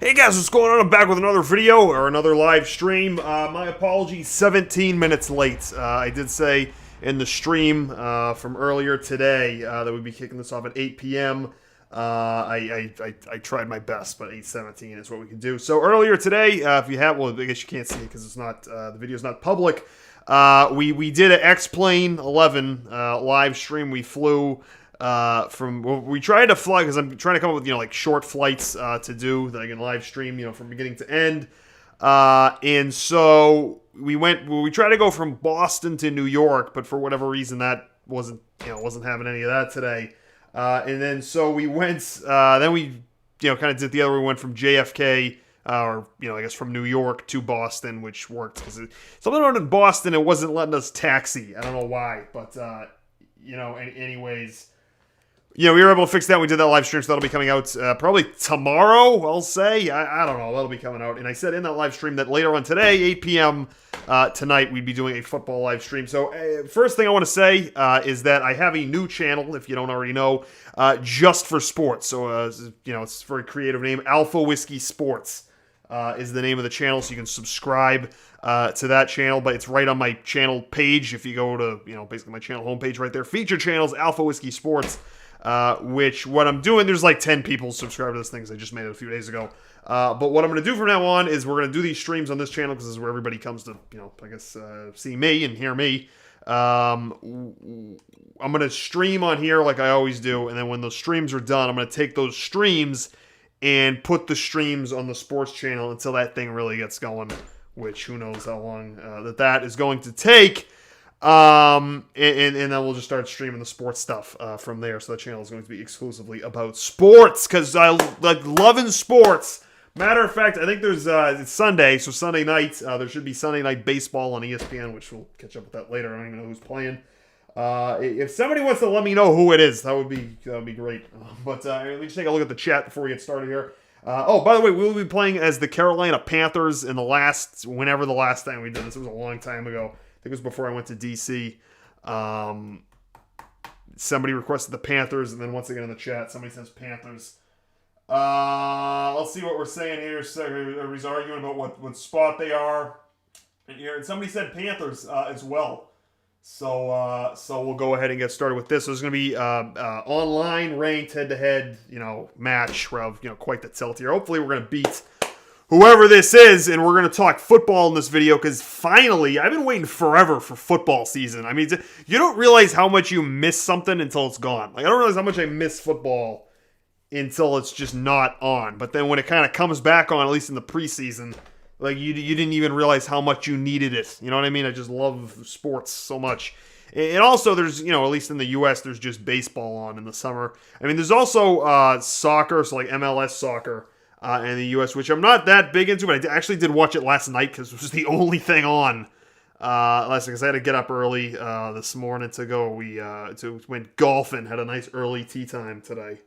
Hey guys, what's going on? I'm back with another video or another live stream. My apologies, 17 minutes late. I did say in the stream from earlier today that we'd be kicking this off at 8 p.m. I tried my best, but 8:17 is what we can do. So earlier today, if you have, well, I guess you can't see it because it's not the video's not public. We did an X-Plane 11 live stream. We flew. We tried to fly because I'm trying to come up with like short flights to do that I can live stream from beginning to end, and so we tried to go from Boston to New York, but for whatever reason that wasn't having any of that today, and then so we went then we kind of did the other. We went from JFK or I guess from New York to Boston, which worked because something around in Boston it wasn't letting us taxi. I don't know why, but anyways. We were able to fix that. We did that live stream, so that'll be coming out probably tomorrow, I'll say. I don't know. That'll be coming out. And I said in that live stream that later on today, 8 p.m. Tonight, we'd be doing a football live stream. So first thing I want to say is that I have a new channel, if you don't already know, just for sports. So, it's a very creative name. Alpha Whiskey Sports is the name of the channel, so you can subscribe to that channel. But it's right on my channel page. If you go to, basically my channel homepage right there, feature channels, Alpha Whiskey Sports. Which what I'm doing, there's like 10 people subscribed to this thing because I just made it a few days ago. But what I'm going to do from now on is we're going to do these streams on this channel because this is where everybody comes to, I guess, see me and hear me. I'm going to stream on here like I always do. And then when those streams are done, I'm going to take those streams and put the streams on the sports channel until that thing really gets going, which who knows how long that is going to take. And then we'll just start streaming the sports stuff from there. So that channel is going to be exclusively about sports because I like loving sports. Matter of fact, I think there's it's Sunday, so Sunday night there should be Sunday night baseball on ESPN, which we'll catch up with that later. I don't even know who's playing. If somebody wants to let me know who it is, that would be great. But let me just take a look at the chat before we get started here. By the way, we will be playing as the Carolina Panthers in whenever the last time we did this. It was a long time ago. I think it was before I went to D.C. Somebody requested the Panthers, and then once again in the chat, somebody says Panthers. Let's see what we're saying here. So everybody's arguing about what spot they are. And somebody said Panthers as well. So we'll go ahead and get started with this. So there's going to be online ranked head-to-head match. We'll have quite the tilt here. Hopefully we're going to beat whoever this is, and we're going to talk football in this video, because finally, I've been waiting forever for football season. I mean, you don't realize how much you miss something until it's gone. Like, I don't realize how much I miss football until it's just not on. But then when it kind of comes back on, at least in the preseason, like, you didn't even realize how much you needed it. You know what I mean? I just love sports so much. And also, there's, at least in the U.S., there's just baseball on in the summer. I mean, there's also soccer, so like MLS soccer, in the U.S., which I'm not that big into, but I actually did watch it last night because it was the only thing on last night because I had to get up early this morning to go. We went golfing, had a nice early tea time today.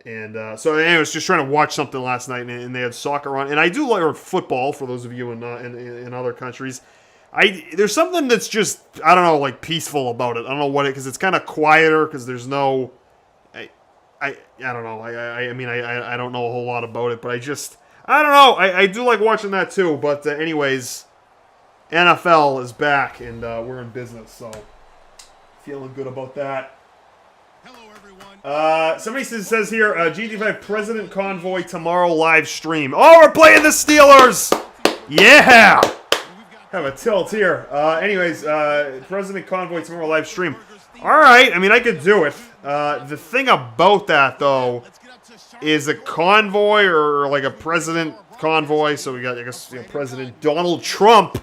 And so I was just trying to watch something last night, and they had soccer on. And I do like football, for those of you in other countries. There's something that's just, I don't know, like peaceful about it. I don't know what because it's kind of quieter because there's no... I don't know. I mean, I don't know a whole lot about it, but I don't know. I do like watching that too. But anyways, NFL is back, and we're in business, so feeling good about that. Hello, everyone. Somebody says here, GT5 President Convoy tomorrow live stream. Oh, we're playing the Steelers! Yeah! Have a tilt here. Anyways, President Convoy tomorrow live stream. All right, I mean, I could do it. The thing about that, though, is a convoy or like a president convoy. So we got, I guess, President Donald Trump.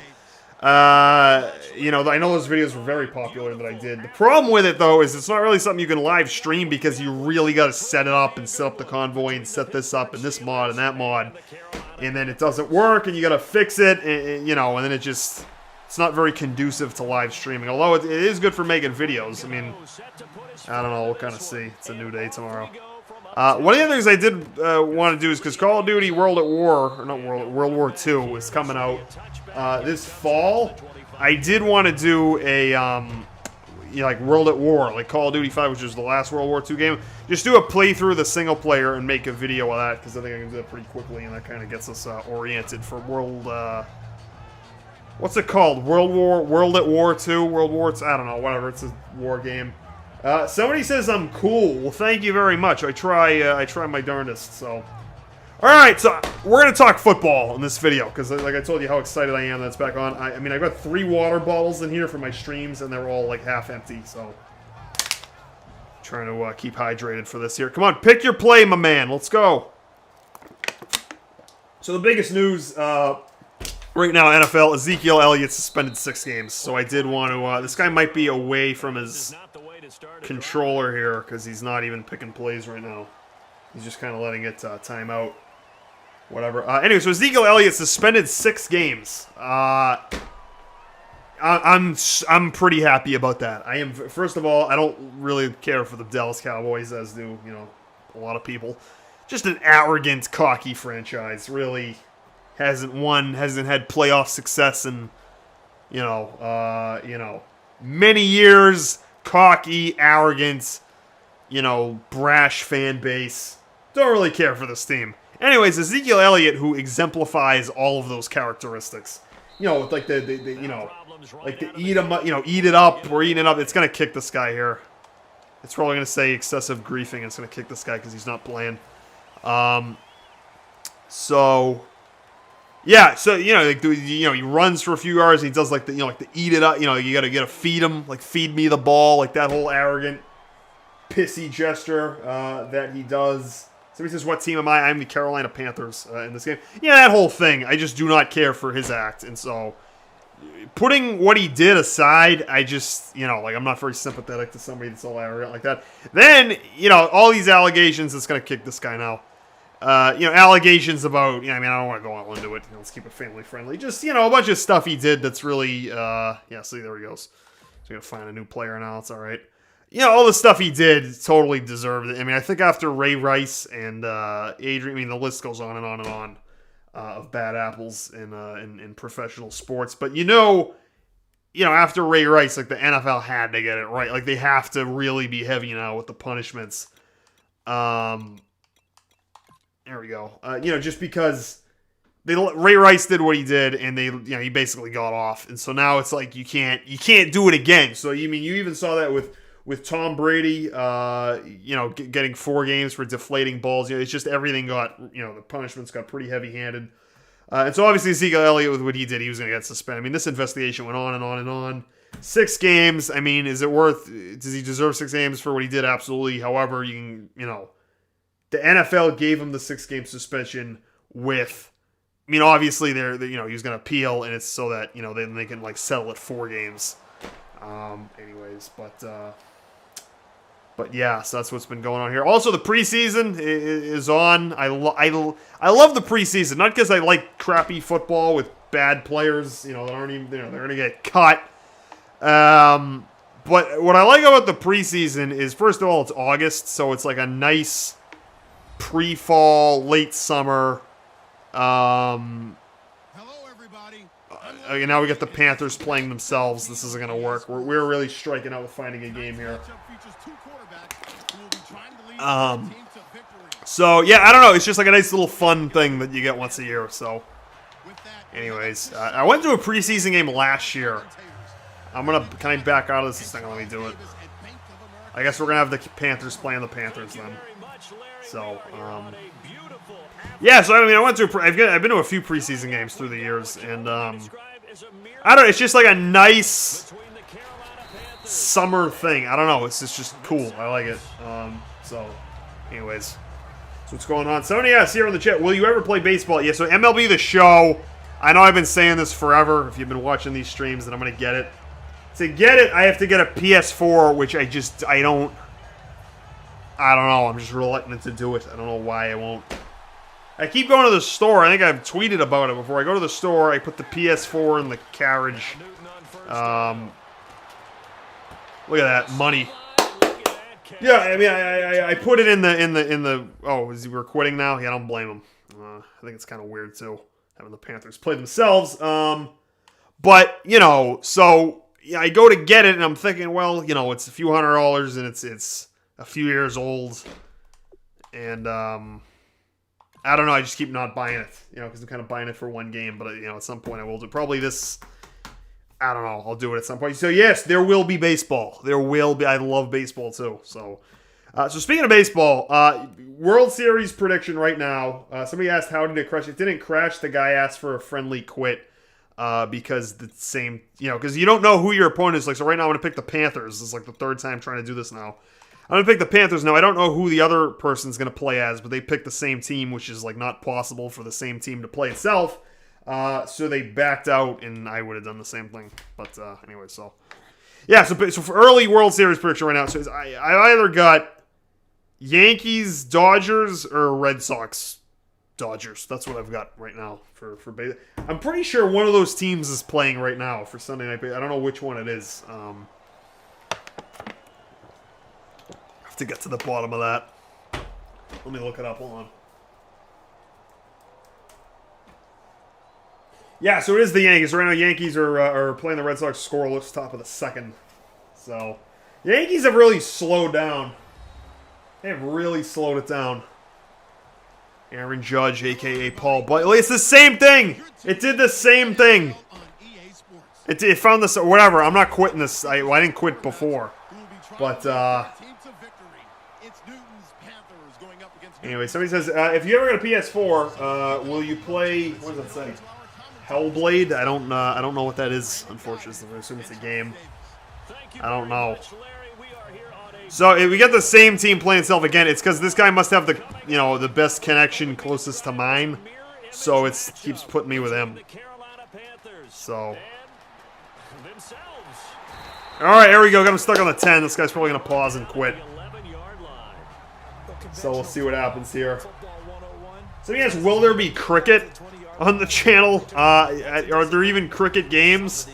I know those videos were very popular that I did. The problem with it, though, is it's not really something you can live stream because you really got to set it up and set up the convoy and set this up and this mod and that mod. And then it doesn't work and you got to fix it, and then it just... It's not very conducive to live streaming, although it is good for making videos. I mean, I don't know. We'll kind of see. It's a new day tomorrow. One of the other things I did want to do is because Call of Duty World War II is coming out this fall. I did want to do a like World at War, like Call of Duty 5, which is the last World War II game. Just do a playthrough of the single player and make a video of that, because I think I can do that pretty quickly, and that kind of gets us oriented for World. What's it called? World at War 2, World War 2, I don't know, whatever. It's a war game. Somebody says I'm cool. Well, thank you very much. I try my darndest. So, all right. So we're gonna talk football in this video because, like I told you, how excited I am that's back on. I mean, I've got 3 water bottles in here for my streams, and they're all like half empty. So, trying to keep hydrated for this here. Come on, pick your play, my man. Let's go. So the biggest news right now, NFL, Ezekiel Elliott suspended 6 games. So I did want to. This guy might be away from his controller here because he's not even picking plays right now. He's just kind of letting it time out. Whatever. Anyway, so Ezekiel Elliott suspended 6 games. I'm pretty happy about that. I am. First of all, I don't really care for the Dallas Cowboys, as do a lot of people. Just an arrogant, cocky franchise. Really hasn't had playoff success in many years. Cocky, arrogant, brash fan base. Don't really care for this team. Anyways, Ezekiel Elliott, who exemplifies all of those characteristics. Like the eat him up, eat it up, we're eating it up. It's gonna kick this guy here. It's probably gonna say excessive griefing. And it's gonna kick this guy because he's not playing. Yeah, so he runs for a few yards. And he does like the eat it up. You gotta feed him, like feed me the ball, like that whole arrogant, pissy gesture that he does. So he says, "What team am I? I'm the Carolina Panthers in this game." Yeah, that whole thing. I just do not care for his act, and so putting what he did aside, I just I'm not very sympathetic to somebody that's all arrogant like that. Then all these allegations. It's gonna kick this guy now. Allegations about, I don't want to go all into it. Let's keep it family friendly. Just, a bunch of stuff he did that's really, see, there he goes. He's going to find a new player now. It's all right. All the stuff he did totally deserved it. I think after Ray Rice and Adrian, the list goes on and on and on of bad apples in professional sports. But after Ray Rice, like the NFL had to get it right. Like they have to really be heavy now with the punishments. There we go. Just because Ray Rice did what he did, and he basically got off, and so now it's like you can't do it again. So you even saw that with Tom Brady, getting 4 games for deflating balls. It's just everything got the punishments got pretty heavy-handed, and so obviously Ezekiel Elliott with what he did, he was going to get suspended. This investigation went on and on and on. 6 games. Is it worth? Does he deserve 6 games for what he did? Absolutely. However, you can the NFL gave him the 6-game suspension with, obviously he was going to appeal, and it's so that, then they can settle at 4 games. But yeah, so that's what's been going on here. Also, the preseason is on. I love the preseason, not because I like crappy football with bad players, that aren't even, they're going to get cut. But what I like about the preseason is, first of all, it's August, so it's like a nice pre-fall, late summer. Hello, everybody. Now we got the Panthers playing themselves. This isn't going to work. We're really striking out with finding a game here. So, yeah, I don't know. It's just like a nice little fun thing that you get once a year. So, anyways, I went to a preseason game last year. Can I back out of this? It's not going to let me do it. I guess we're going to have the Panthers playing the Panthers then. So, yeah, so I went to I've been to a few preseason games through the years, and I don't know, it's just like a nice summer thing. I don't know, it's just cool. I like it. So, anyways, that's what's going on. Somebody asked here in the chat, will you ever play baseball? Yeah, so MLB The Show, I know I've been saying this forever. If you've been watching these streams, then I'm going to get it. To get it, I have to get a PS4, which I don't know. I'm just reluctant to do it. I don't know why I won't. I keep going to the store. I think I've tweeted about it before. I go to the store. I put the PS4 in the carriage. Look at that money. Yeah, I put it in the. Oh, we're quitting now? Yeah, I don't blame him. I think it's kind of weird too, having the Panthers play themselves. But so yeah, I go to get it, and I'm thinking, well, you know, it's a few $100s, and it's a few years old, and I don't know. I just keep not buying it, you know, because I'm kind of buying it for one game. But, you know, at some point I will do. Probably this, I don't know. I'll do it at some point. So, yes, there will be baseball. There will be. I love baseball, too. So speaking of baseball, World Series prediction right now. Somebody asked, how did it crash? It didn't crash. The guy asked for a friendly quit because the same, you know, because you don't know who your opponent is. Like, so right now I'm going to pick the Panthers. This is like the third time trying to do this now. I'm going to pick the Panthers now. I don't know who the other person's going to play as, but they picked the same team, which is like not possible for the same team to play itself. So they backed out, and I would have done the same thing. But anyway, so. Yeah, so for early World Series prediction right now, so I either got Yankees, Dodgers, or Red Sox, Dodgers. That's what I've got right now for baseball. I'm pretty sure one of those teams is playing right now for Sunday Night Baseball. I don't know which one it is. To get to the bottom of that. Let me look it up. Hold on. Yeah, so it is the Yankees. Right now, Yankees are playing the Red Sox scoreless, top of the second. So, Yankees have really slowed down. They have really slowed it down. Aaron Judge, a.k.a. Paul Blake. It's the same thing. It did the same thing. It found this, whatever. I'm not quitting this. I didn't quit before. But, anyway, somebody says, if you ever get a PS4, will you play, what does that say? Hellblade? I don't know what that is, unfortunately. I assume it's a game. I don't know. So, if we get the same team playing itself again, it's because this guy must have the, you know, the best connection closest to mine. So, it keeps putting me with him. So. Alright, here we go. Got him stuck on the 10. This guy's probably going to pause and quit. So we'll see what happens here. So yes, will there be cricket on the channel? Are there even cricket games?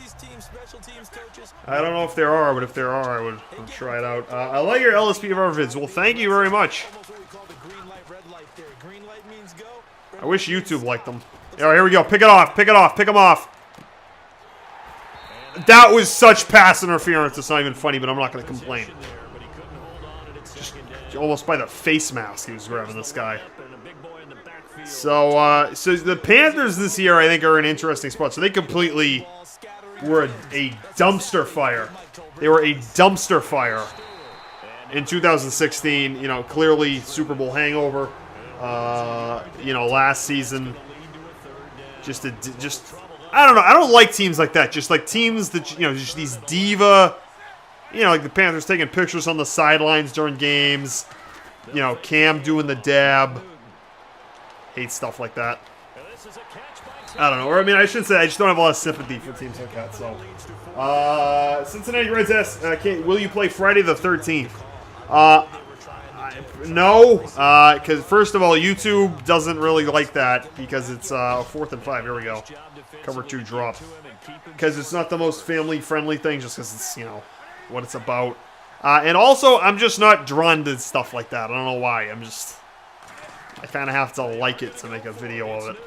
I don't know if there are, but if there are, I would try it out. I like your LSPR vids. Well, thank you very much. I wish YouTube liked them. All right, here we go. Pick it off. Pick it off. Pick them off. That was such pass interference. It's not even funny, but I'm not going to complain. Almost by the face mask he was grabbing this guy. So, so the Panthers this year, I think, are an interesting spot. So they completely were a dumpster fire. They were a dumpster fire in 2016. You know, clearly Super Bowl hangover. You know, last season, just I don't know. I don't like teams like that. Just like teams that, you know, just these diva. You know, like the Panthers taking pictures on the sidelines during games. You know, Cam doing the dab. Hate stuff like that. I don't know. Or, I mean, I shouldn't say. I just don't have a lot of sympathy for teams like that. So, Cincinnati Reds ask, will you play Friday the 13th? No, because first of all, YouTube doesn't really like that because it's 4th and 5. Here we go. Cover 2 drop. Because it's not the most family-friendly thing, just because it's, you know, what it's about. And also, I'm just not drawn to stuff like that. I don't know why. I kind of have to like it to make a video of it.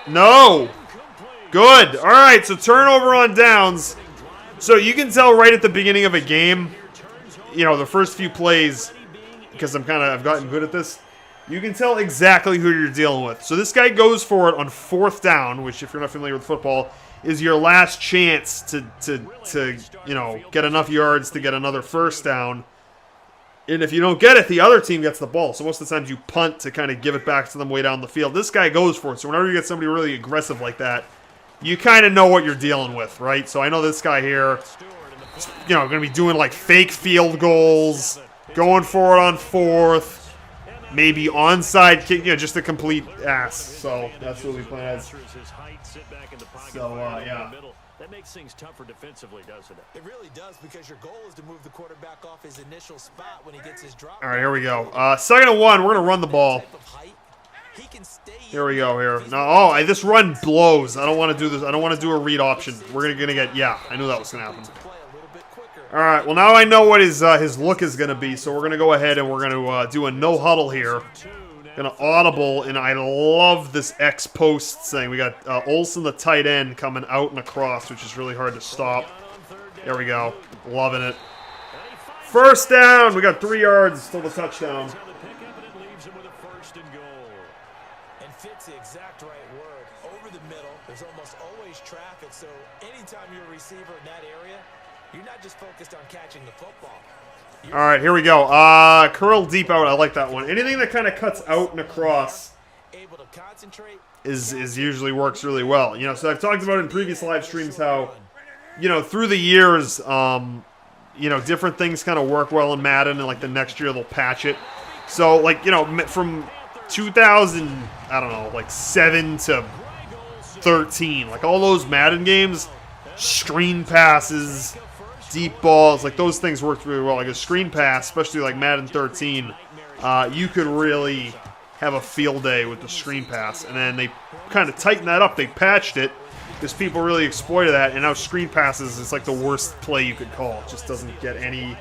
No! Good. All right, so turnover on downs. So you can tell right at the beginning of a game, you know, the first few plays, because I've gotten good at this, you can tell exactly who you're dealing with. So this guy goes for it on 4th down, which, if you're not familiar with football, is your last chance to you know, get enough yards to get another first down. And if you don't get it, the other team gets the ball. So most of the times you punt to kind of give it back to them way down the field. This guy goes for it. So whenever you get somebody really aggressive like that, you kind of know what you're dealing with, right? So I know this guy here, you know, going to be doing like fake field goals, going for it on 4th, maybe onside kick, you know, just a complete ass. So that's what we plan as. So, yeah. That makes things tougher defensively, doesn't it? It really does, because your goal is to move the quarterback off his initial spot when he gets his drop. All right, here we go. 2nd and 1. We're going to run the ball. Here we go here. Now, this run blows. I don't want to do this. I don't want to do a read option. We're going to get, yeah, I knew that was going to happen. All right, well, now I know what his look is going to be, so we're going to go ahead and we're going to do a no huddle here. Gonna audible, and I love this X post thing. We got Olsen, the tight end, coming out and across, which is really hard to stop. There we go. Loving it. First down. We got 3 yards till the touchdown. And fits the exact right word. Over the middle, there's almost always traffic, so anytime you're a receiver in that area, you're not just focused on catching the football. All right, here we go. Curl deep out. I like that one. Anything that kind of cuts out and across is usually works really well. You know, so I've talked about in previous live streams how, you know, through the years, you know, different things kind of work well in Madden, and like the next year they'll patch it. So, like, you know, from 2000, I don't know, like 7 to 13, like all those Madden games, screen passes, deep balls, like those things worked really well. Like a screen pass, especially like Madden 13, you could really have a field day with the screen pass. And then they kind of tightened that up. They patched it because people really exploited that. And now screen passes is like the worst play you could call. It just doesn't get any.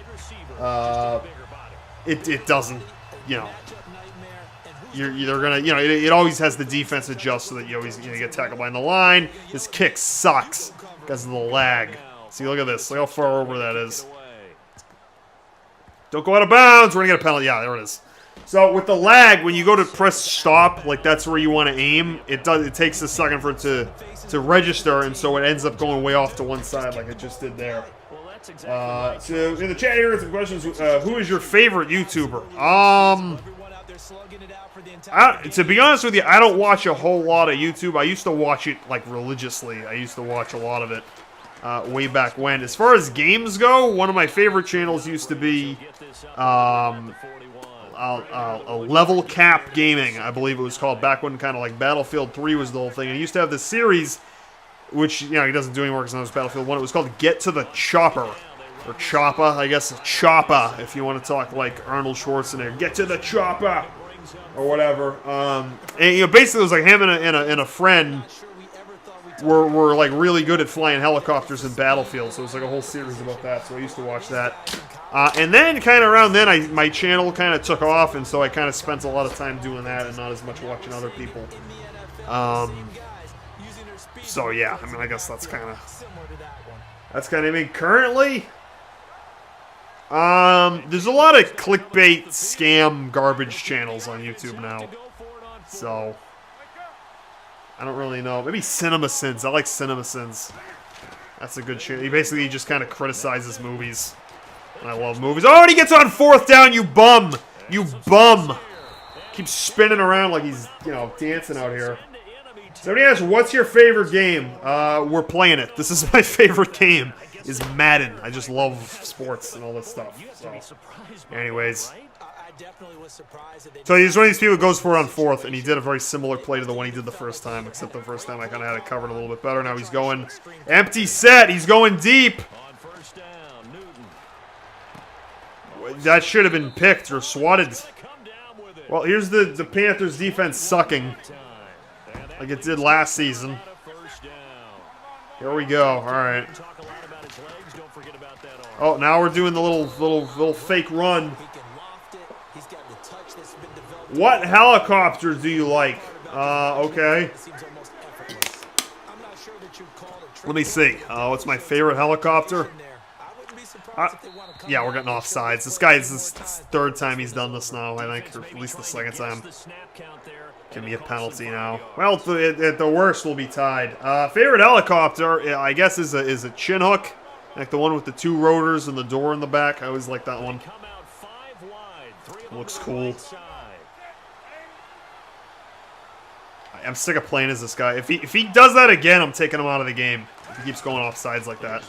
It doesn't, you know. You're gonna, you know, it always has the defense adjust so that you always, you know, get tackled behind the line. This kick sucks because of the lag. See, look at this. Look how far over that is. Don't go out of bounds. We're going to get a penalty. Yeah, there it is. So with the lag, when you go to press stop, like that's where you want to aim, it takes a second for it to register, and so it ends up going way off to one side like it just did there. So in the chat here, some questions. Who is your favorite YouTuber? To be honest with you, I don't watch a whole lot of YouTube. I used to watch it like religiously. I used to watch a lot of it. Way back when. As far as games go, one of my favorite channels used to be Level Cap Gaming, I believe it was called, back when kind of like Battlefield 3 was the whole thing. And he used to have this series, which, you know, he doesn't do anymore because it was Battlefield 1. It was called Get to the Chopper. Or Choppa, I guess. Choppa, if you want to talk like Arnold Schwarzenegger. Get to the Chopper! Or whatever. And, you know, basically it was like him and a friend were like really good at flying helicopters in Battlefield, so it was like a whole series about that, so I used to watch that. And then kind of around then, my channel kind of took off, and so I kind of spent a lot of time doing that and not as much watching other people. So yeah, I mean, I guess that's kind of me. Currently, there's a lot of clickbait, scam, garbage channels on YouTube now, so I don't really know. Maybe CinemaSins. I like CinemaSins. That's a good channel. He basically just kind of criticizes movies. And I love movies. Oh, and he gets on 4th down, you bum! You bum! Keeps spinning around like he's, you know, dancing out here. Somebody asked, what's your favorite game? We're playing it. This is my favorite game, is Madden. I just love sports and all this stuff. So, anyways. So he's one of these people who goes for it on 4th, and he did a very similar play to the one he did the first time, except the first time I kind of had it covered a little bit better. Now he's going empty set. He's going deep. That should have been picked or swatted. Well, here's the Panthers defense sucking like it did last season. Here we go. All right. Oh, now we're doing the little fake run. What helicopters do you like? Okay. Let me see. What's my favorite helicopter? Yeah, we're getting offsides. This guy is this 3rd time he's done this now, I think, or at least the 2nd time. Give me a penalty now. Well, at the worst, we'll be tied. Favorite helicopter, I guess, is a Chinook, like the one with the 2 rotors and the door in the back. I always like that one. Looks cool. I'm sick of playing as this guy. If he does that again, I'm taking him out of the game. If he keeps going off sides like that.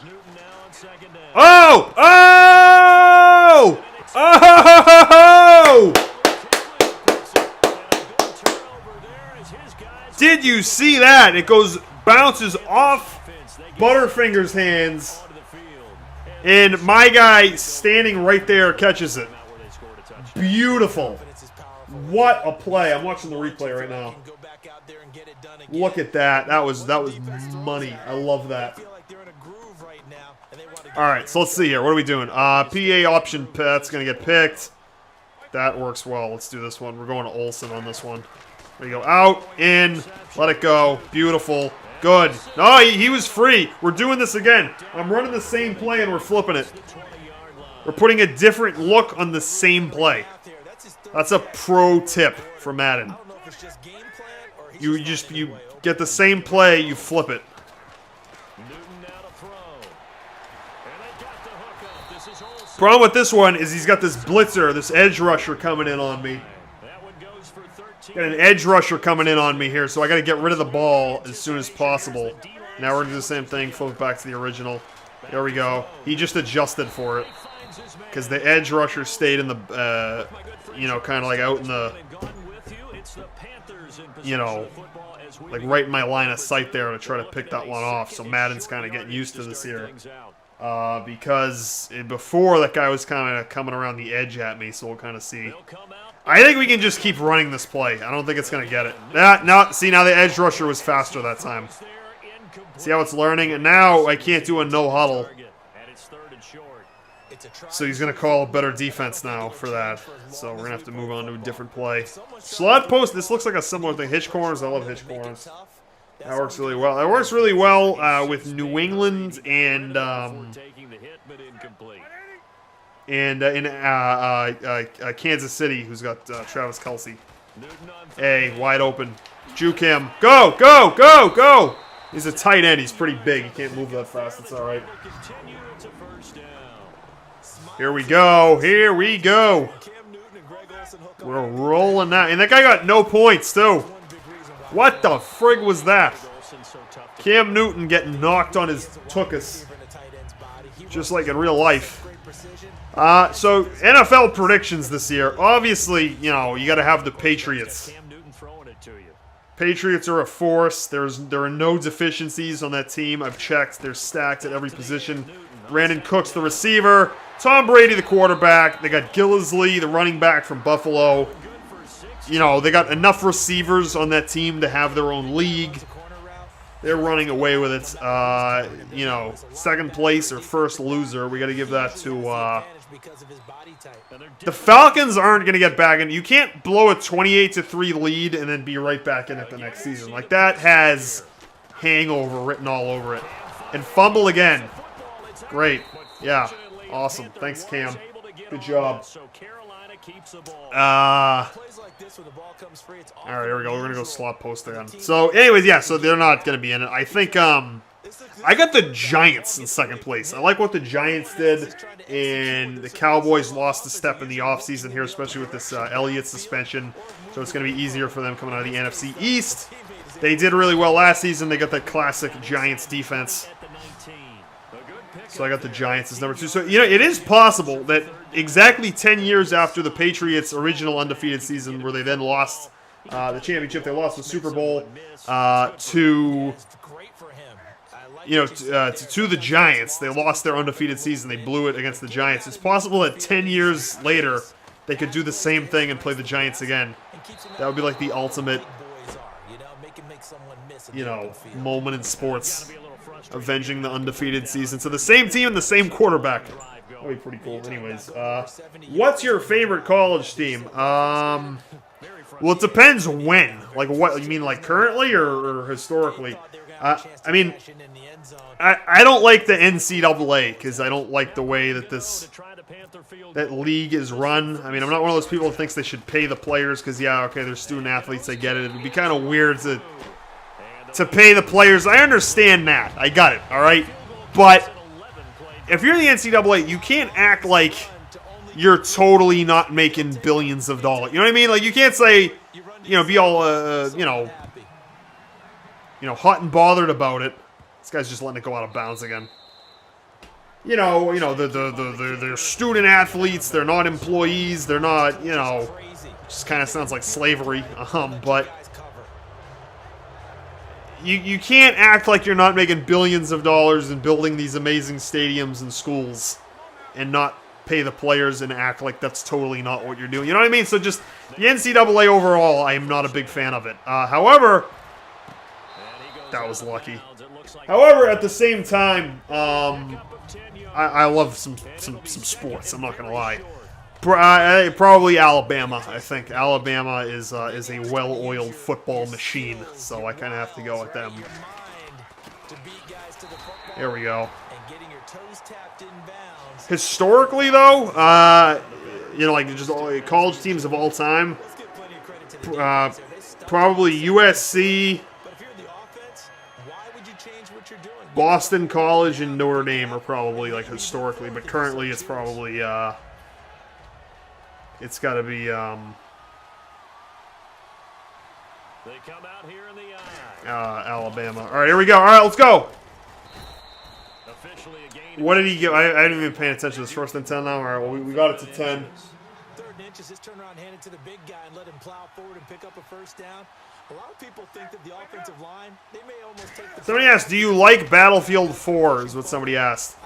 Oh! Oh! Oh! Did you see that? It bounces off Butterfinger's hands, and my guy standing right there catches it. Beautiful. What a play. I'm watching the replay right now. Look at that. That was money. I love that. All right, so let's see here. What are we doing? PA option, that's going to get picked. That works well. Let's do this one. We're going to Olsen on this one. There you go. Out, in, let it go. Beautiful. Good. No, he was free. We're doing this again. I'm running the same play and we're flipping it. We're putting a different look on the same play. That's a pro tip for Madden. You get the same play, you flip it. Problem with this one is he's got this blitzer, this edge rusher coming in on me. Got an edge rusher coming in on me here, so I got to get rid of the ball as soon as possible. Now we're going to do the same thing, flip it back to the original. There we go. He just adjusted for it. Because the edge rusher stayed in the, kind of like out in the, like right in my line of sight there to try to pick that one off. So Madden's kind of getting used to this here. Because before that guy was kind of coming around the edge at me, so we'll kind of see. I think we can just keep running this play. I don't think it's going to get it. See, now the edge rusher was faster that time. See how it's learning? And now I can't do a no huddle. So he's going to call a better defense now for that. So we're going to have to move on to a different play. Slot post, this looks like a similar thing. Hitch corners, I love hitch corners. That works really well. That works really well with New England and Kansas City, who's got Travis Kelce. Hey, wide open. Juke him. Go, go, go, go! He's a tight end. He's pretty big. He can't move that fast. It's all right. Here we go. Here we go. We're rolling that. And that guy got no points, too. What the frig was that? Cam Newton getting knocked on his tuchus. Just like in real life. So, NFL predictions this year. Obviously, you got to have the Patriots. Patriots are a force. There are no deficiencies on that team. I've checked. They're stacked at every position. Brandon Cooks, the receiver. Tom Brady, the quarterback. They got Gillisley, the running back from Buffalo. They got enough receivers on that team to have their own league. They're running away with it. Second place or first loser. We got to give that to... the Falcons aren't going to get back in. You can't blow a 28-3 lead and then be right back in it the next season. Like, that has hangover written all over it. And fumble again. Great. Yeah. Awesome. Thanks, Cam. Good job. Alright, here we go. We're going to go slot post again. So, anyways, yeah, so they're not going to be in it. I think, I got the Giants in second place. I like what the Giants did, and the Cowboys lost a step in the offseason here, especially with this Elliott suspension. So it's going to be easier for them coming out of the NFC East. They did really well last season. They got that classic Giants defense. So I got the Giants as number 2. So, it is possible that exactly 10 years after the Patriots' original undefeated season, where they then lost the championship, they lost the Super Bowl to the Giants. They lost their undefeated season. They blew it against the Giants. It's possible that 10 years later, they could do the same thing and play the Giants again. That would be like the ultimate, moment in sports. Avenging the undefeated season. So the same team and the same quarterback. That would be pretty cool. Anyways, what's your favorite college team? Well, it depends when. Like, what you mean, like currently or historically? I don't like the NCAA because I don't like the way that that league is run. I mean, I'm not one of those people that thinks they should pay the players because, they're student athletes. I get it. It would be kind of weird to pay the players. I understand that. I got it, all right? But if you're the NCAA, you can't act like you're totally not making billions of dollars. You know what I mean? Like, you can't say, be all, hot and bothered about it. This guy's just letting it go out of bounds again. They're student athletes. They're not employees. They're not, just kind of sounds like slavery. But you can't act like you're not making billions of dollars and building these amazing stadiums and schools and not pay the players and act like that's totally not what you're doing. You know what I mean? So just the NCAA overall, I am not a big fan of it. However, that was lucky. However, at the same time, I love some sports. I'm not gonna lie. Probably Alabama. I think Alabama is a well-oiled football machine, so I kind of have to go with them. There we go. Historically, though, like just college teams of all time, probably USC, Boston College, and Notre Dame are probably like historically, but currently it's probably it's got to be They come out here in the Alabama. All right, here we go. All right, let's go. What did he give? I didn't even pay attention to this. First and 10 now. All right, well, we got it to 10. Third and inches, just turn around, hand it to the big guy, and let him plow forward and pick up a first down. A lot of people think that the offensive line, they may almost take the... Somebody asked, do you like Battlefield 4? Is what somebody asked.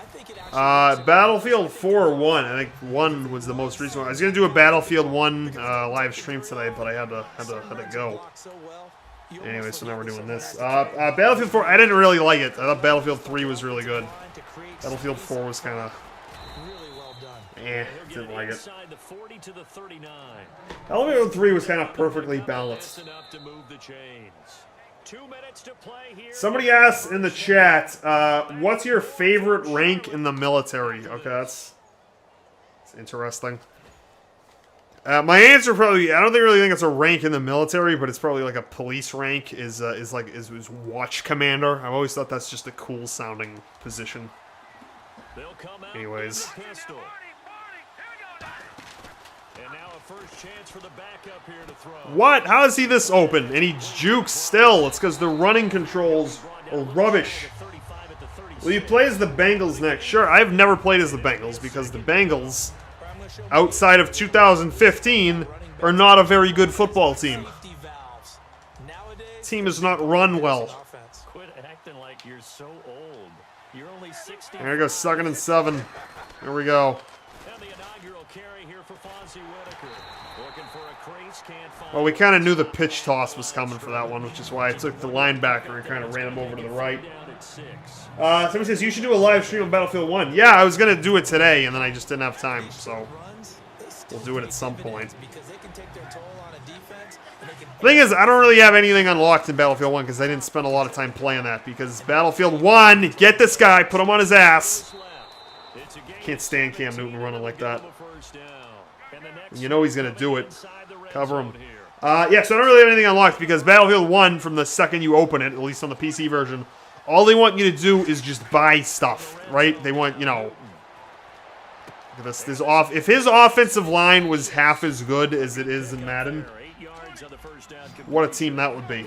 Battlefield 4 1. I think 1 was the most recent one. I was going to do a Battlefield 1 live stream today, but I had to go. Anyway, so now we're doing this. Battlefield 4, I didn't really like it. I thought Battlefield 3 was really good. Battlefield 4 was kind of... didn't like it. Battlefield 3 was kind of perfectly balanced. Somebody asked in the chat, what's your favorite rank in the military? Okay, that's interesting. My answer probably, I don't really think it's a rank in the military, but it's probably like a police rank is watch commander. I've always thought that's just a cool sounding position. Anyways. What? How is he this open? And he jukes still. It's because the running controls are rubbish. Will you play as the Bengals next? Sure, I've never played as the Bengals because the Bengals, outside of 2015, are not a very good football team. Team is not run well. There we go, 2nd and 7. Here we go. Well, we kind of knew the pitch toss was coming for that one, which is why I took the linebacker and kind of ran him over to the right. Somebody says, you should do a live stream on Battlefield 1. Yeah, I was going to do it today, and then I just didn't have time, so we'll do it at some point. The thing is, I don't really have anything unlocked in Battlefield 1 because I didn't spend a lot of time playing that, because Battlefield 1, get this guy, put him on his ass. Can't stand Cam Newton running like that. You know he's going to do it. Cover him. Yeah, so I don't really have anything unlocked because Battlefield 1, from the second you open it, at least on the PC version, all they want you to do is just buy stuff, right? They want, look at this. If his offensive line was half as good as it is in Madden, what a team that would be.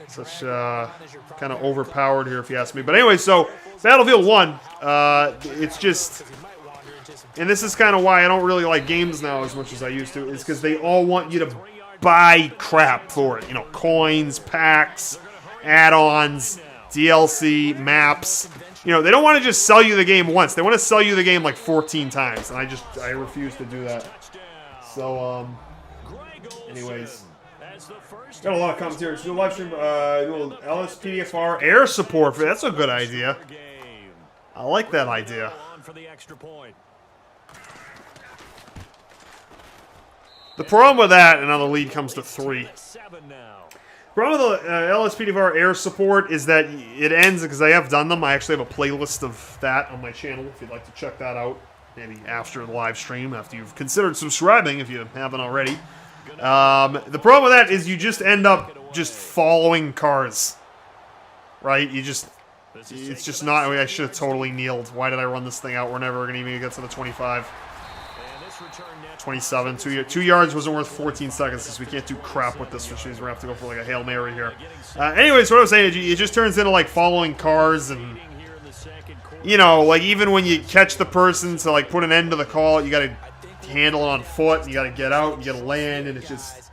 Such kind of overpowered here, if you ask me. But anyway, so Battlefield 1, it's just... And this is kind of why I don't really like games now as much as I used to, is because they all want you to buy crap for it. Coins, packs, add-ons, DLC, maps. They don't want to just sell you the game once. They want to sell you the game like 14 times, and I refuse to do that. So, anyways. Got a lot of commentary. Do a live stream, do LSPDFR air support. That's a good idea. I like that idea. The problem with that, and now the lead comes to 3. The problem with the LSPDFR air support is that it ends, because I have done them. I actually have a playlist of that on my channel if you'd like to check that out. Maybe after the live stream, after you've considered subscribing if you haven't already. The problem with that is you just end up just following cars. Right? It's just not... I should have totally kneeled. Why did I run this thing out? We're never going to even get to the 25. 27. 2 yards wasn't worth 14 seconds because we can't do crap with this, which means we're going to have to go for like a Hail Mary here. Anyways, what I was saying is it just turns into like following cars and, like even when you catch the person to like put an end to the call, you got to handle it on foot, you got to get out, you got to land, and it's just...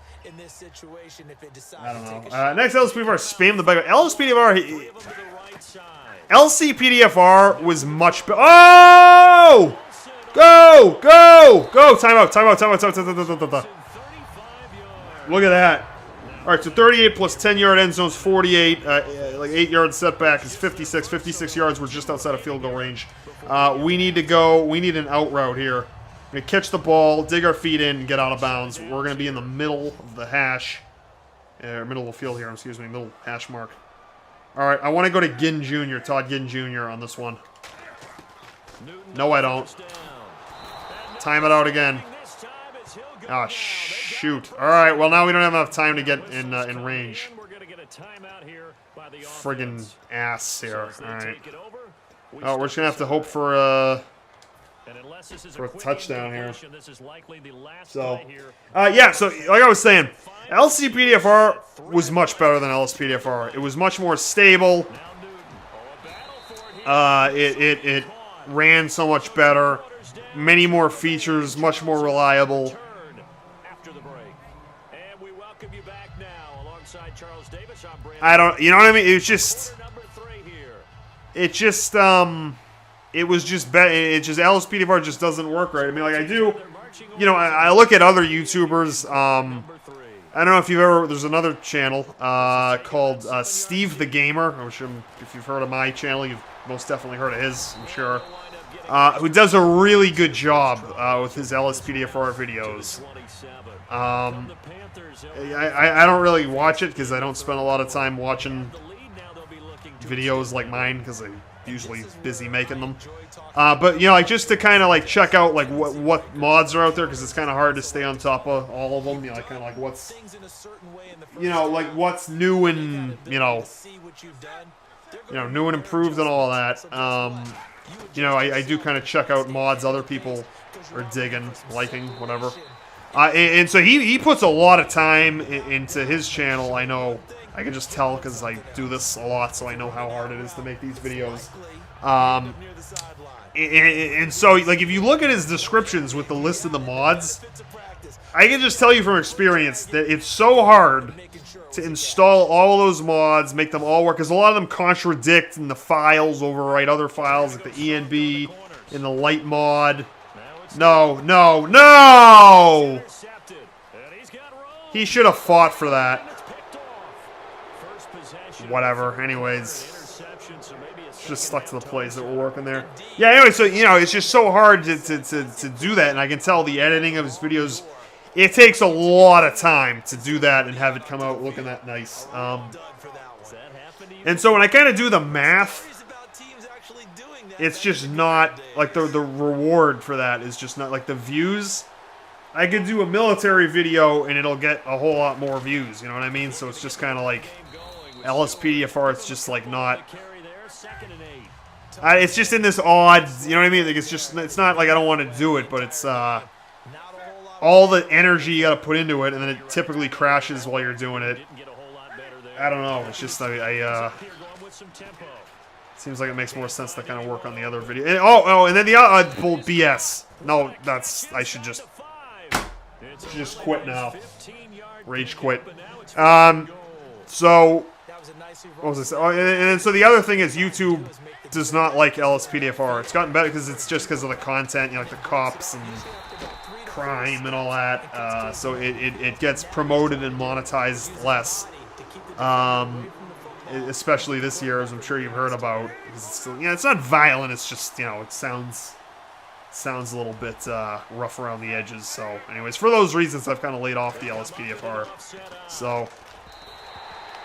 I don't know. Next, LSPDFR, spam the bike. LCPDFR was much better. Oh! Go! Go! Go! Time out. Look at that. All right, so 38 plus 10-yard end zone's 48. Like 8-yard setback is 56. 56 yards. We're just outside of field goal range. We need to go. We need an out route here. going to catch the ball, dig our feet in, and get out of bounds. We're going to be in the middle of the hash. Middle of the field here, excuse me. Middle hash mark. All right, I want to go to Ginn Jr., Todd Ginn Jr. on this one. No, I don't. Time it out again. Ah, shoot. All right, well, now we don't have enough time to get in range. Friggin' ass here. All right. Oh, we're just going to have to hope for a touchdown here. So, yeah, so like I was saying, LCPDFR was much better than LSPDFR. It was much more stable. It ran so much better. Many more features, much more reliable. I don't, you know what I mean? It was just, it was just better. It just, LSPDFR just doesn't work right. I mean, like I do, you know, I look at other YouTubers. I don't know if you've ever, there's another channel called Steve the Gamer, which if you've heard of my channel, you've most definitely heard of his, I'm sure. Who does a really good job with his LSPDFR videos. I don't really watch it because I don't spend a lot of time watching videos like mine because I'm usually busy making them. But you know, like just to kind of like check out like what mods are out there because it's kind of hard to stay on top of all of them. You know, like kind of like what's, you know, like what's new and new and improved and all that. You know, I do kind of check out mods other people are digging, liking, whatever. And so he puts a lot of time into his channel. I know, I can just tell because I do this a lot, so I know how hard it is to make these videos. And so, like, if you look at his descriptions with the list of the mods, I can just tell you from experience that it's so hard to install all of those mods, make them all work, because a lot of them contradict in the files, overwrite other files, like the ENB in the light mod. No! He should have fought for that. Whatever, anyways. Just stuck to the plays that were working there. Yeah, anyway, so, you know, it's just so hard to do that, and I can tell the editing of his videos, it takes a lot of time to do that and have it come out looking that nice. And so when I kind of do the math, it's just not, like, the reward for that is just not, like, the views. I could do a military video and it'll get a whole lot more views, you know what I mean? So it's just kind of like LSPDFR, it's just like not, it's just in this odd, you know what I mean? Like it's just, it's not like I don't want to do it, but it's all the energy you got to put into it, and then it typically crashes while you're doing it. I don't know. It's just seems like it makes more sense to kind of work on the other video. And, and then the bull BS. No, I should just quit now. Rage quit. So what was this? Oh, and so the other thing is YouTube does not like LSPDFR. It's gotten better because it's just because of the content, you know, like the cops and crime and all that. So it gets promoted and monetized less. Especially this year, as I'm sure you've heard about. It's still, you know, it's not violent. It's just, you know, it sounds a little bit rough around the edges. So, anyways, for those reasons, I've kind of laid off the LSPDFR. So,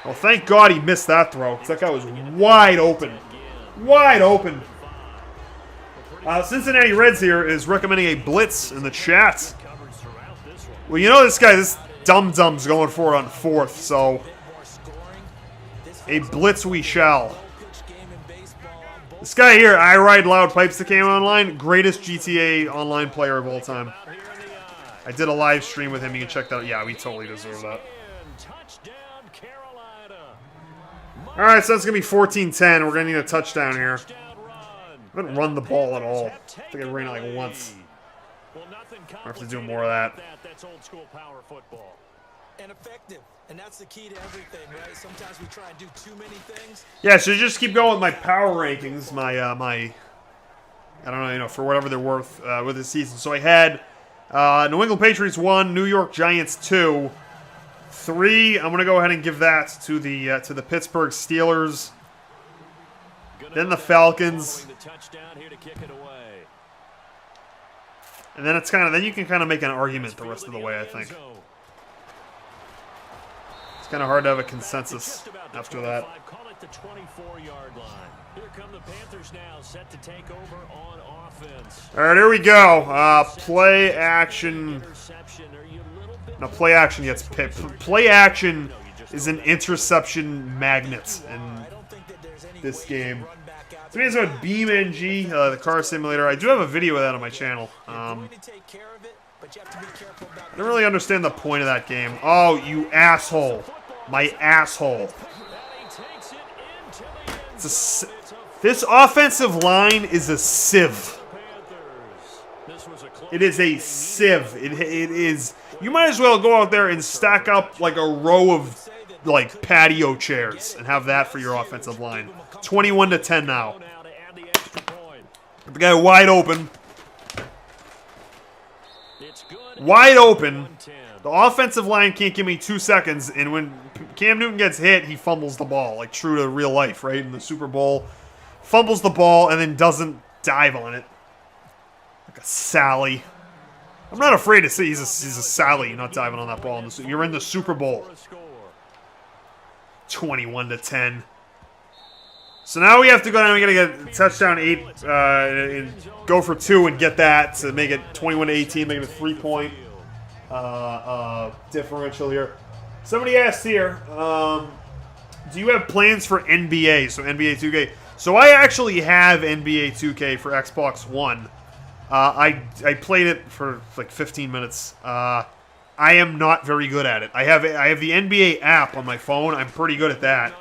well, thank God he missed that throw, because that guy was wide open. Wide open. Cincinnati Reds here is recommending a blitz in the chat. Well, you know this dum-dum's going for it on 4th, so a blitz we shall. This guy here, I Ride Loud Pipes that came online, greatest GTA Online player of all time. I did a live stream with him, you can check that out. Yeah, we totally deserve that. Alright, so that's going to be 14-10. We're going to need a touchdown here. I haven't run the ball at all. I think I ran it like once. I have to do more of that. That's old school power football. And effective. And that's the key to everything, right? Sometimes we try and do too many things. Yeah, so just keep going with my power rankings, my I don't know, you know, for whatever they're worth with this season. So I had New England Patriots 1, New York Giants 2, 3. I'm gonna go ahead and give that to the Pittsburgh Steelers. Then the Falcons. And then it's kind of, then you can kind of make an argument the rest of the way, I think. It's kind of hard to have a consensus after that. The 24-yard line. Here come the Panthers now, set to take over on offense. All right, here we go. Play action. No, play action gets picked. Play action is an interception magnet in this game. So it's about BeamNG, the car simulator. I do have a video of that on my channel. I don't really understand the point of that game. Oh, you asshole. My asshole. This offensive line is a sieve. It is a sieve. It is. You might as well go out there and stack up like a row of like patio chairs and have that for your offensive line. 21-10 now. The guy wide open. Wide open. The offensive line can't give me 2 seconds, and when Cam Newton gets hit, he fumbles the ball, like true to real life, right? In the Super Bowl. Fumbles the ball and then doesn't dive on it. Like a Sally. I'm not afraid to say he's a Sally not diving on that ball. You're in the Super Bowl. 21-10. So now we have to go down. We got to get touchdown 8, and go for 2 and get that to make it 21-18, make it a 3-point differential here. Somebody asked here, do you have plans for NBA? So NBA 2K. So I actually have NBA 2K for Xbox One. I played it for like 15 minutes. I am not very good at it. I have the NBA app on my phone. I'm pretty good at that.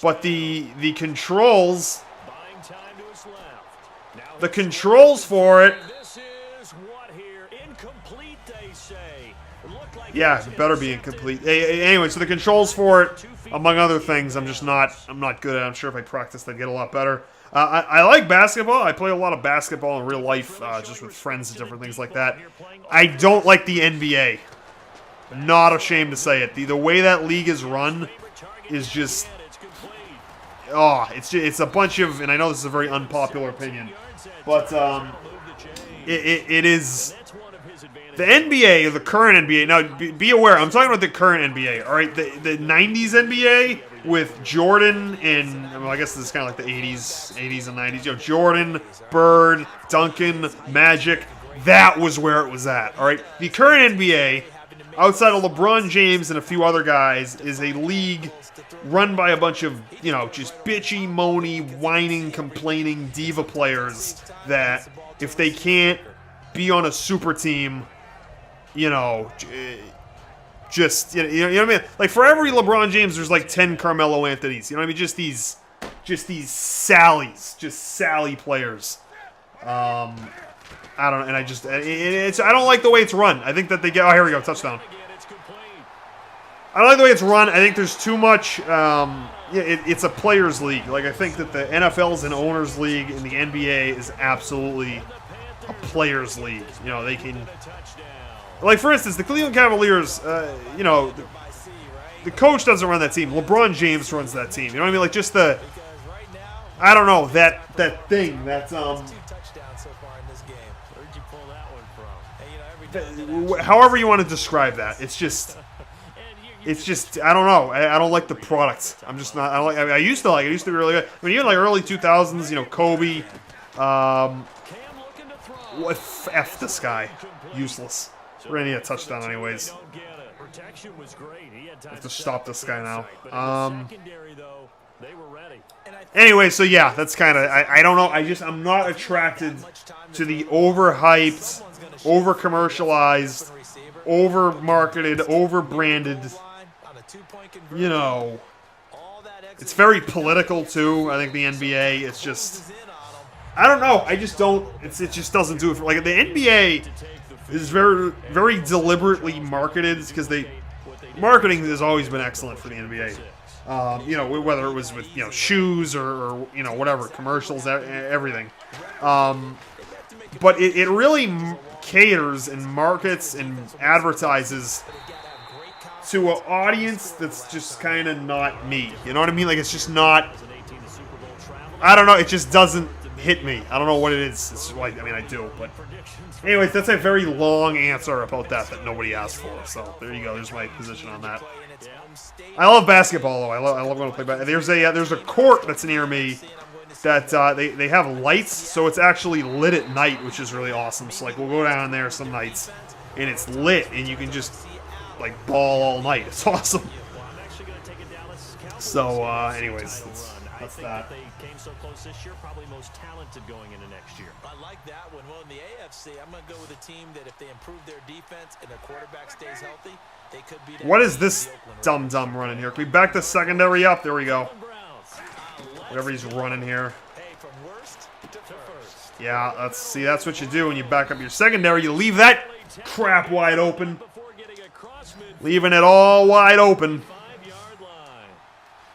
But the controls for it. Yeah, it better be incomplete. Anyway, so the controls for it, among other things, I'm not good at. I'm sure if I practiced, I'd get a lot better. I like basketball. I play a lot of basketball in real life, just with friends and different things like that. I don't like the NBA. Not ashamed to say it. The way that league is run is just, it's a bunch of, and I know this is a very unpopular opinion, but it is. The NBA, the current NBA, now be aware, I'm talking about the current NBA, all right? The 90s NBA with Jordan and, well, I guess this is kind of like the 80s and 90s. You know, Jordan, Bird, Duncan, Magic, that was where it was at, all right? The current NBA, outside of LeBron James and a few other guys, is a league run by a bunch of, you know, just bitchy, moany, whining, complaining diva players that if they can't be on a super team, you know, just, you know what I mean? Like, for every LeBron James, there's like 10 Carmelo Anthonys. You know what I mean? Just these Sallies. Just Sally players. I don't know, and I don't like the way it's run. I think that they get, oh, here we go, touchdown. I don't like the way it's run. I think there's too much, it's a players league. Like, I think that the NFL's an owners league, and the NBA is absolutely a players league. You know, they can, like, for instance, the Cleveland Cavaliers, you know, the coach doesn't run that team. LeBron James runs that team. You know what I mean? Like, just the, I don't know, that thing, that, however you want to describe that. It's just, I don't know. I don't like the product. I'm just not, I used to like it. I used to be really good. I mean, even like early 2000s, you know, Kobe, F this guy. Useless. We're going to need a touchdown anyways. I have to stop this guy now. Anyway, so yeah, that's kind of, I don't know. I'm not attracted to the overhyped, over-commercialized, over-marketed, over-branded, you know. It's very political, too. I think the NBA, it's just, I don't know. I just don't, it just doesn't do it for, like, the NBA is very, very deliberately marketed because marketing has always been excellent for the NBA. You know, whether it was with, you know, shoes or you know, whatever, commercials, everything. But it really caters and markets and advertises to an audience that's just kind of not me. You know what I mean? Like, it's just not, I don't know, it just doesn't hit me. I don't know what it is. It's like, I mean, I do, but anyways, that's a very long answer about that nobody asked for. So there you go. There's my position on that. I love basketball though. I love going to play basketball. There's a court that's near me that they have lights, so it's actually lit at night, which is really awesome. So like we'll go down there some nights, and it's lit, and you can just like ball all night. It's awesome. So anyways, that's that. They came so close this year, probably most talented going into next year. I like that one. Well, in the AFC, I'm going to go with a team that if they improve their defense and their quarterback stays healthy, they could beat. What is this dumb running here? Can we back the secondary up? There we go. Whatever he's running here. Hey, from worst to first. Yeah, that's what you do when you back up your secondary. You leave that crap wide open. Leaving it all wide open.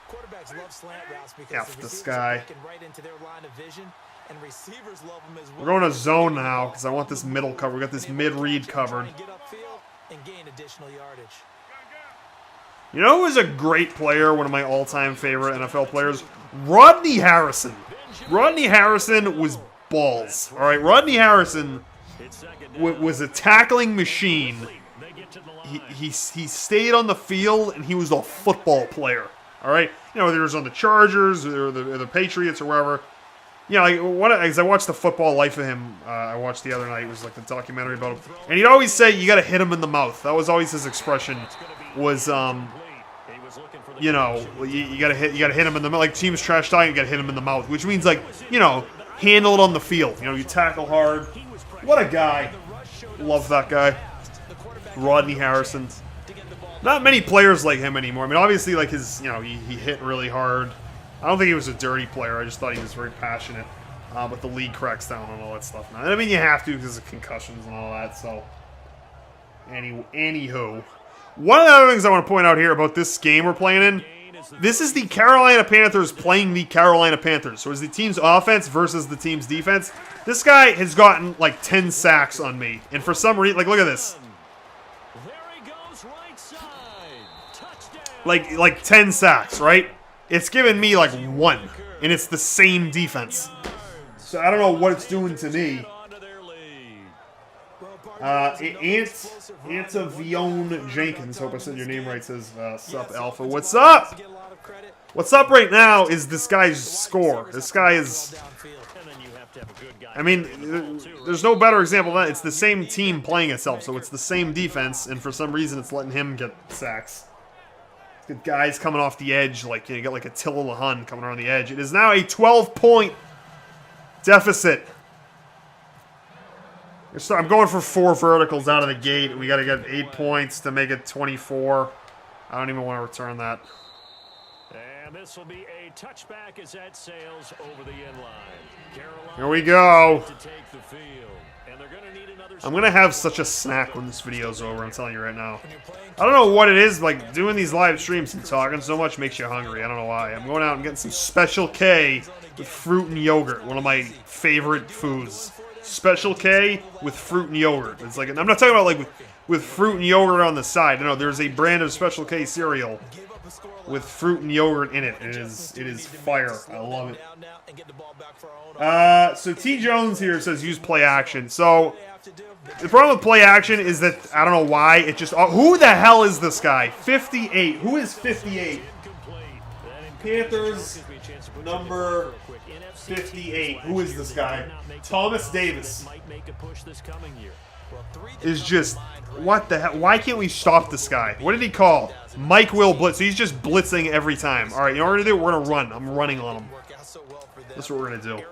Quarterbacks love slant routes because F the this receivers guy. are breaking right into their line of vision, and receivers love them as well. We're going to zone now because I want this middle cover. We got this mid-read covered. Get upfield and gain additional yardage. You know who is a great player, one of my all-time favorite NFL players? Rodney Harrison. Rodney Harrison was balls. All right, Rodney Harrison was a tackling machine. He stayed on the field, and he was a football player. All right, you know, whether it was on the Chargers or the Patriots or wherever. You know, as I watched the Football Life of Him, I watched the other night. It was like the documentary about him, and he'd always say, "You got to hit him in the mouth." That was always his expression. Was you know, you gotta hit him in the mouth. Like teams trash talking, you gotta hit him in the mouth, which means like, you know, handle it on the field. You know, you tackle hard. What a guy! Love that guy, Rodney Harrison. Not many players like him anymore. I mean, obviously, like his, you know, he hit really hard. I don't think he was a dirty player. I just thought he was very passionate. But the league cracks down on all that stuff now. And I mean, you have to because of concussions and all that. So, anywho. One of the other things I want to point out here about this game we're playing in, this is the Carolina Panthers playing the Carolina Panthers. So it's the team's offense versus the team's defense. This guy has gotten like 10 sacks on me. And for some reason, like, look at this. Like 10 sacks, right? It's given me like 1. And it's the same defense. So I don't know what it's doing to me. Antavion Jenkins, hope I said your name right, says, sup, Alpha. What's up? What's up right now is this guy's score. This guy is... I mean, there's no better example of that. It's the same team playing itself, so it's the same defense, and for some reason it's letting him get sacks. Good guys coming off the edge, like, you got like Attila LaHun coming around the edge. It is now a 12-point deficit. So I'm going for 4 verticals out of the gate. We got to get 8 points to make it 24. I don't even want to return that. And this will be a touchback as that sails over the inline. Here we go. To take the field. And they're going to need another. I'm going to have such a snack when this video's over, I'm telling you right now. I don't know what it is, like doing these live streams and talking so much makes you hungry. I don't know why. I'm going out and getting some Special K with fruit and yogurt, one of my favorite foods. Special K with fruit and yogurt. It's like, I'm not talking about like with fruit and yogurt on the side. No, there's a brand of Special K cereal with fruit and yogurt in it. It is fire. I love it. So T Jones here says use play action. So the problem with play action is that I don't know why it just. Who the hell is this guy? 58. Who is 58? Panthers number 58. Who is this guy? Thomas Davis. Is just, what the hell? Why can't we stop this guy? What did he call? Mike will blitz. So he's just blitzing every time. All right, you know what we're going to do? We're going to run. I'm running on him. That's what we're going to do.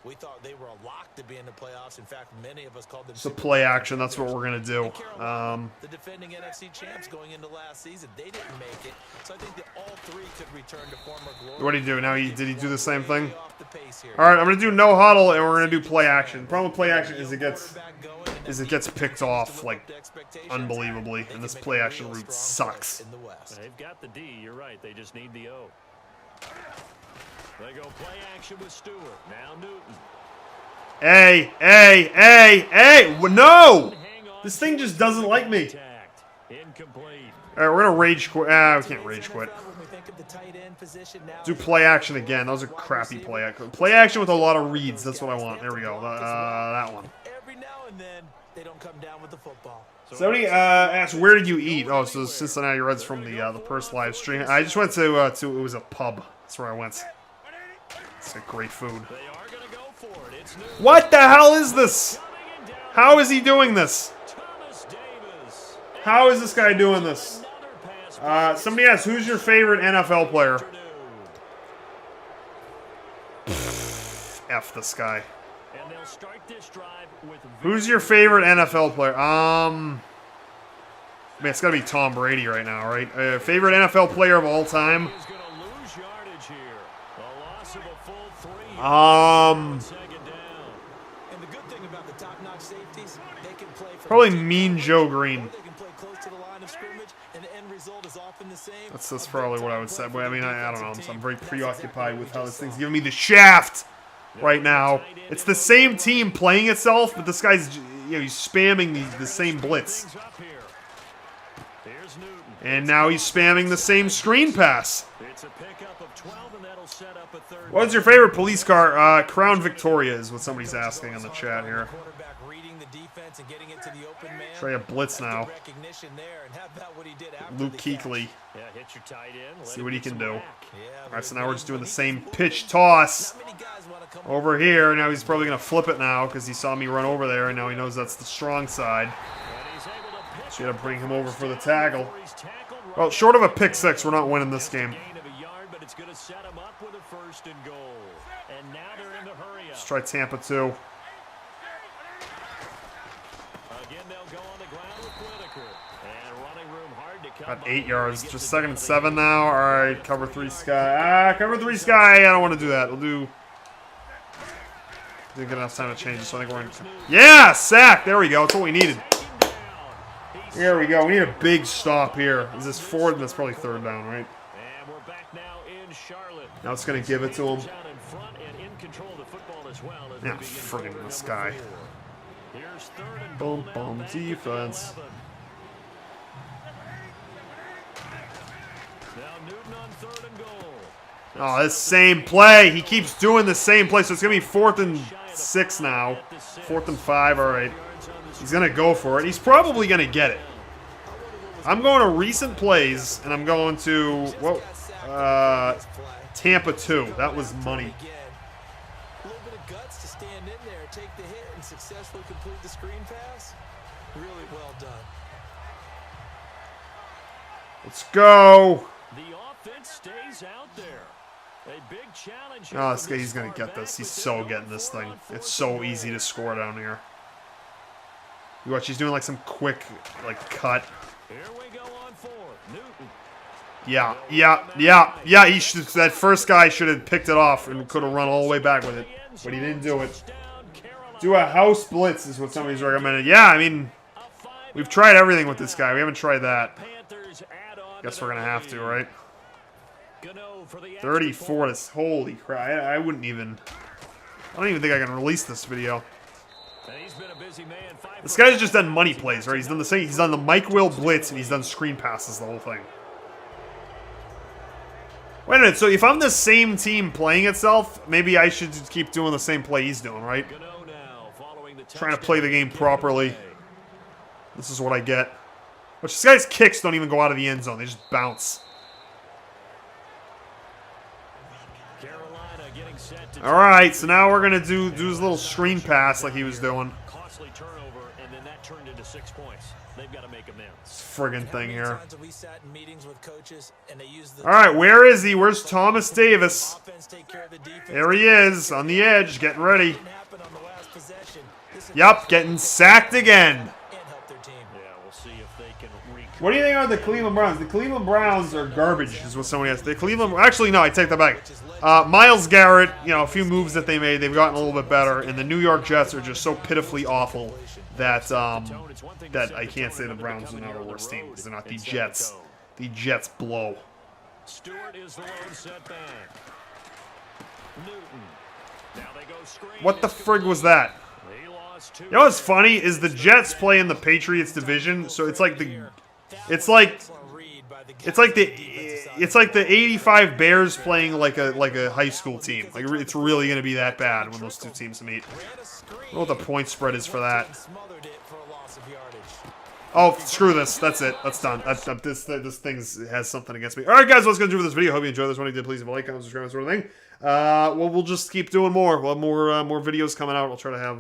We thought they were a lock to be in the playoffs. In fact, many of us called them. So play action. That's what we're gonna do. The defending NFC champs going into last season, they didn't make it. So I think that all 3 could return to former glory. What did he do? Now did he do the same thing? All right, I'm gonna do no huddle and we're gonna do play action. The problem with play action is it gets picked off like unbelievably, and this play action route sucks. They've got the D. You're right. They just need the O. They go play action with Stewart. Now Newton. Hey! No! This thing just doesn't like me. Incomplete. All right, we're gonna rage quit. We can't rage quit. the tight end position now. Do play action again. Those are crappy play action. Play action with a lot of reads. That's what I want. There we go. That one. Every now and then they don't come down with the football. Somebody asked, where did you eat? Oh, so Cincinnati Reds from the first live stream. I just went to it was a pub. That's where I went. It's like great food. What the hell is this? How is he doing this? How is this guy doing this? Somebody asked, who's your favorite NFL player? F this guy. Who's your favorite NFL player? Man, it's gotta be Tom Brady right now, right? Favorite NFL player of all time? Probably Mean Joe Green. That's probably what I would say. But I mean, I don't know. I'm very preoccupied with how this thing's giving me the shaft right now. It's the same team playing itself, but this guy's, he's spamming the same blitz. And now he's spamming the same screen pass. What's your favorite police car? Crown Victoria is what somebody's asking in the chat here. Try a blitz now. Luke Kuechly. See what he can do. Alright, so now we're just doing the same pitch toss over here. Now he's probably going to flip it now because he saw me run over there, and now he knows that's the strong side. So you got to bring him over for the tackle. Well, short of a pick six, we're not winning this game. Let's try Tampa 2. Got 8 yards. Just 2nd and 7 now. Alright, cover 3 sky. Cover 3 sky. I don't want to do that. We'll do... Didn't get enough time to change it, so I think we're in... Yeah! Sack! There we go. That's what we needed. There we go. We need a big stop here. Is this 4th? That's probably 3rd down, right? Now it's going to give it to him. Yeah, friggin' this guy. Boom, boom, defense. Oh, this same play. He keeps doing the same play, so it's going to be 4th and 6 now. 4th and 5, all right. He's going to go for it. He's probably going to get it. I'm going to recent plays, and I'm going to, Tampa 2. That was money. A little bit of guts to stand in there, take the hit, and successfully complete the screen pass. Really well done. Let's go. The offense stays out there. A big challenge. Oh, this guy, he's going to get this. He's so getting this thing. It's so easy to score down here. You watch, he's doing like some quick, cut. Here we go on 4. Newton. Yeah. He should, that first guy should have picked it off and could have run all the way back with it. But he didn't do it. Do a house blitz is what somebody's recommended. Yeah, I mean, we've tried everything with this guy. We haven't tried that. Guess we're going to have to, right? 34 to... Holy crap. I don't even think I can release this video. This guy's just done money plays, right? He's done the same. He's done the Mike Will blitz, and he's done screen passes the whole thing. Wait a minute. So if I'm the same team playing itself, maybe I should just keep doing the same play he's doing, right? Trying to play the game properly. This is what I get. Which this guy's kicks don't even go out of the end zone. They just bounce. Alright, so now we're going to do his little screen pass like he was doing. Costly turnover, and then that turned into 6 points. They've got to make amends. This friggin' thing here. Alright, where is he? Where's Thomas Davis? There he is, on the edge, getting ready. Yup, getting sacked again. What do you think about the Cleveland Browns? The Cleveland Browns are garbage, is what somebody asked. The Cleveland... Actually, no, I take that back. Myles Garrett, a few moves that they made, they've gotten a little bit better. And the New York Jets are just so pitifully awful that that I can't say the Browns are not a worse team because they're not the Jets. The Jets blow. What the frig was that? You know what's funny is the Jets play in the Patriots division, so it's like the it's like the '85 Bears playing like a high school team. Like it's really gonna be that bad when those two teams meet. I don't know what the point spread is for that. Oh, screw this. That's it. That's done. This thing has something against me. All right, guys, what's gonna do for this video? Hope you enjoyed this one. If you did, please leave a like, comment, subscribe, that sort of thing. Well, we'll just keep doing more. We'll have more videos coming out. We'll try to have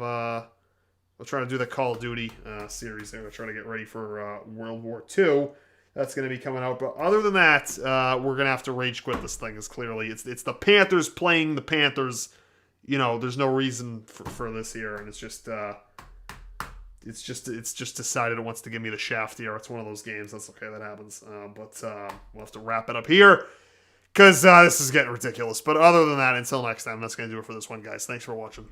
we'll try to do the Call of Duty series there. We'll try to get ready for World War II. That's going to be coming out. But other than that, we're going to have to rage quit this thing. Is clearly it's the Panthers playing the Panthers. You know, there's no reason for this here, and it's just decided it wants to give me the shaft here. It's one of those games. That's okay. That happens. But we'll have to wrap it up here because this is getting ridiculous. But other than that, until next time, that's going to do it for this one, guys. Thanks for watching.